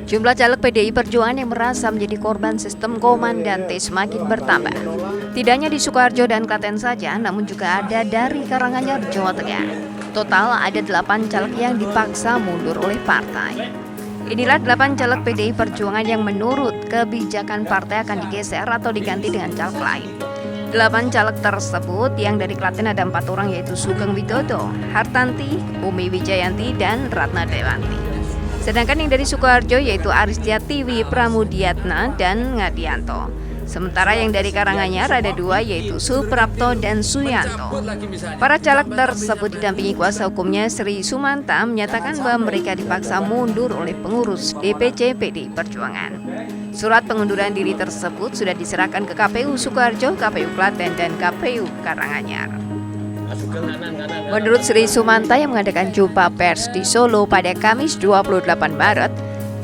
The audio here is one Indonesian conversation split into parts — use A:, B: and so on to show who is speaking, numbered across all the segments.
A: Jumlah caleg PDI Perjuangan yang merasa menjadi korban sistem komandante semakin bertambah. Tidak hanya di Sukoharjo dan Klaten saja, namun juga ada dari Karanganyar, Jawa Tengah. Total ada 8 caleg yang dipaksa mundur oleh partai. Inilah 8 caleg PDI Perjuangan yang menurut kebijakan partai akan digeser atau diganti dengan caleg lain. 8 caleg tersebut yang dari Klaten ada 4 orang, yaitu Sugeng Widodo, Hartanti, Umi Wijayanti, dan Ratna Dewanti. Sedangkan yang dari Sukoharjo yaitu Aristiatiwi Pramudiatna dan Ngadianto. Sementara yang dari Karanganyar ada 2, yaitu Suprapto dan Suyanto. Para caleg tersebut didampingi kuasa hukumnya Sri Sumanta menyatakan bahwa mereka dipaksa mundur oleh pengurus DPC PDI Perjuangan. Surat pengunduran diri tersebut sudah diserahkan ke KPU Sukoharjo, KPU Klaten, dan KPU Karanganyar. Menurut Sri Sumanta yang mengadakan jumpa pers di Solo pada Kamis 28 Maret,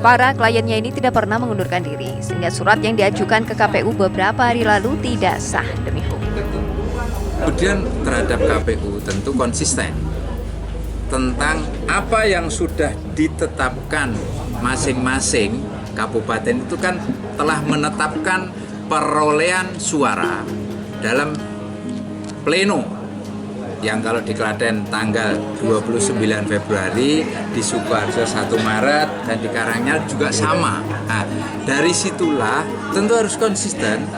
A: para kliennya ini tidak pernah mengundurkan diri, sehingga surat yang diajukan ke KPU beberapa hari lalu tidak sah demi hukum.
B: Kemudian terhadap KPU tentu konsisten tentang apa yang sudah ditetapkan masing-masing kabupaten itu kan telah menetapkan perolehan suara dalam pleno yang kalau di Klaten tanggal 29 Februari, di Sukoharjo 1 Maret, dan di Karanganyar juga sama. Nah, dari situlah tentu harus konsisten.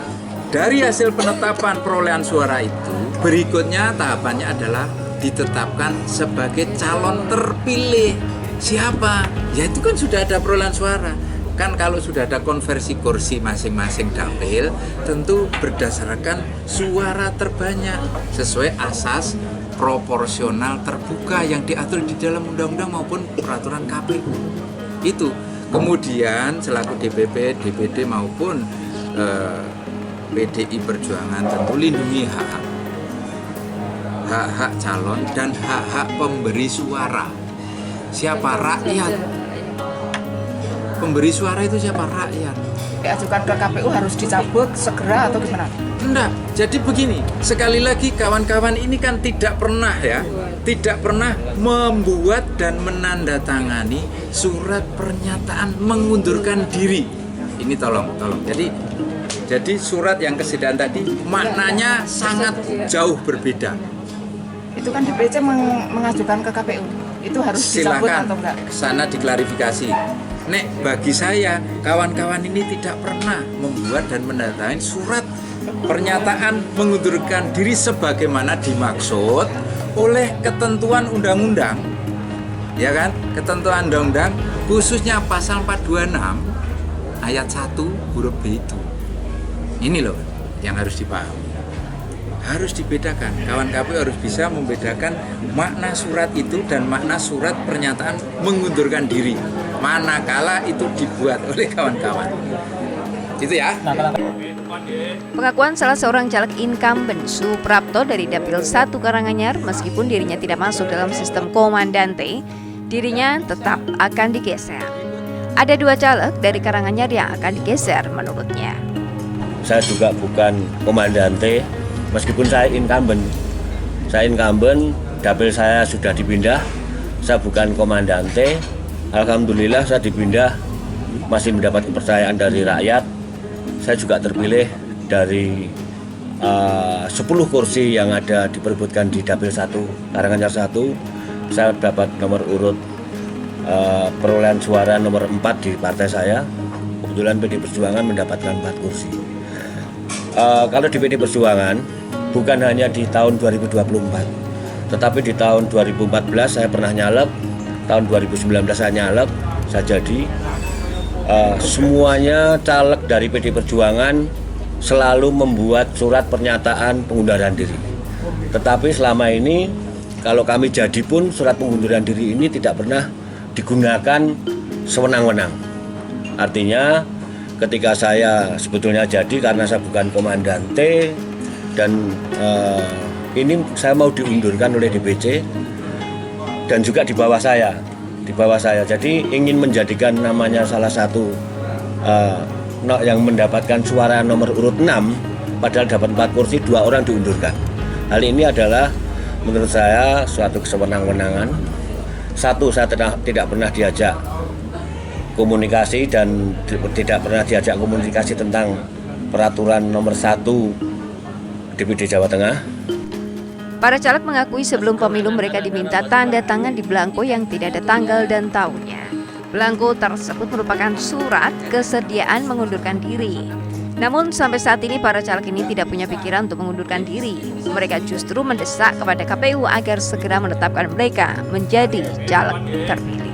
B: Dari hasil penetapan perolehan suara itu, berikutnya tahapannya adalah ditetapkan sebagai calon terpilih. Siapa? Ya itu kan sudah ada perolehan suara. Kan kalau sudah ada konversi kursi masing-masing dapil, tentu berdasarkan suara terbanyak sesuai asas proporsional terbuka yang diatur di dalam undang-undang maupun peraturan KPU. Itu kemudian selaku DPP, DPD maupun PDI Perjuangan tentu lindungi hak-hak calon dan hak-hak pemberi suara. Siapa? Rakyat. Pemberi suara itu siapa? Rakyat.
C: Diajukan ke KPU harus dicabut segera atau gimana?
B: Enggak, jadi begini, sekali lagi kawan-kawan ini kan tidak pernah membuat dan menandatangani surat pernyataan mengundurkan diri. Ini tolong. Jadi surat yang kesediaan tadi maknanya sangat jauh berbeda.
C: Itu kan DPC mengajukan ke KPU, itu harus dicabut atau enggak?
B: Silakan sana diklarifikasi. Nek, bagi saya, kawan-kawan ini tidak pernah membuat dan menandatangani surat pernyataan mengundurkan diri sebagaimana dimaksud oleh ketentuan undang-undang. Ya kan? Ketentuan undang-undang khususnya pasal 426 ayat 1 huruf B itu. Ini loh yang harus dipahami. Harus dibedakan. Kawan KPU harus bisa membedakan makna surat itu dan makna surat pernyataan mengundurkan diri. Manakala itu dibuat oleh kawan-kawan. Itu ya.
A: Pengakuan salah seorang caleg incumbent Suprapto dari Dapil 1 Karanganyar, meskipun dirinya tidak masuk dalam sistem komandante, dirinya tetap akan digeser. Ada 2 caleg dari Karanganyar yang akan digeser menurutnya.
D: Saya juga bukan komandante, meskipun saya incumbent. Dapil saya sudah dipindah, saya bukan komandante. Alhamdulillah saya dipindah, masih mendapat kepercayaan dari rakyat. Saya juga terpilih dari 10 kursi yang ada diperebutkan di Dapil 1, Karanganyar 1. Saya dapat nomor urut perolehan suara nomor 4 di partai saya. Kebetulan PDI Perjuangan mendapatkan 4 kursi. Kalau di PDI Perjuangan, bukan hanya di tahun 2024, tetapi di tahun 2014 saya pernah nyalek, tahun 2019 saya nyalek, saya jadi. Semuanya caleg dari PDI Perjuangan selalu membuat surat pernyataan pengunduran diri. Tetapi selama ini kalau kami jadi pun surat pengunduran diri ini tidak pernah digunakan sewenang-wenang. Artinya ketika saya sebetulnya jadi karena saya bukan komandante dan ini saya mau diundurkan oleh DPC dan juga di bawah saya. Jadi ingin menjadikan namanya salah satu yang mendapatkan suara nomor urut 6, padahal dapat 4 kursi, 2 orang diundurkan. Hal ini adalah menurut saya suatu kesewenang-wenangan. Satu, saya tidak pernah diajak komunikasi dan tidak pernah diajak komunikasi tentang peraturan nomor 1 DPD Jawa Tengah.
A: Para caleg mengakui sebelum pemilu mereka diminta tanda tangan di belangko yang tidak ada tanggal dan tahunnya. Belangko tersebut merupakan surat kesediaan mengundurkan diri. Namun sampai saat ini para caleg ini tidak punya pikiran untuk mengundurkan diri. Mereka justru mendesak kepada KPU agar segera menetapkan mereka menjadi caleg terpilih.